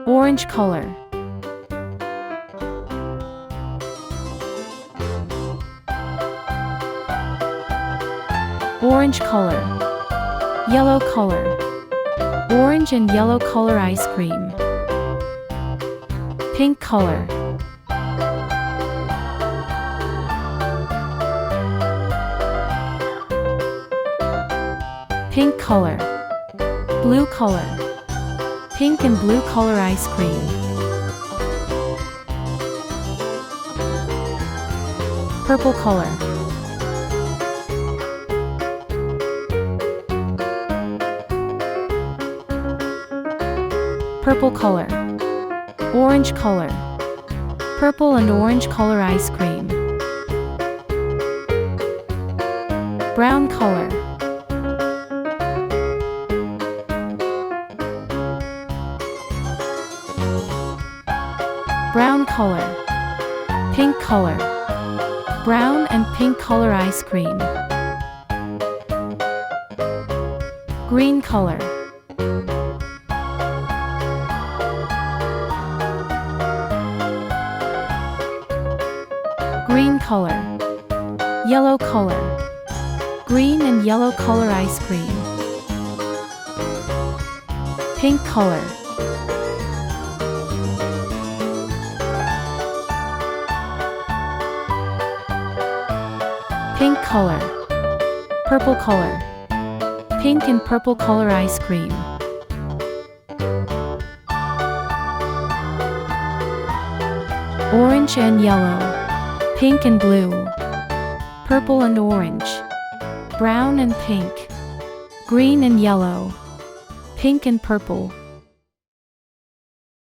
Orange color. Orange color. Yellow color. Orange and yellow color ice cream. Pink color. Pink color. Blue color. Pink and blue color ice cream. Purple color. Purple color. Orange color. Purple and orange color ice cream. Brown color. Brown color. Pink color. Brown and pink color ice cream. Green color. Green color. Yellow color. Green and yellow color ice cream. Pink color. Pink color. Purple color. Pink and purple color ice cream. Orange and yellow. Pink and blue. Purple and orange. Brown and pink. Green and yellow. Pink and purple.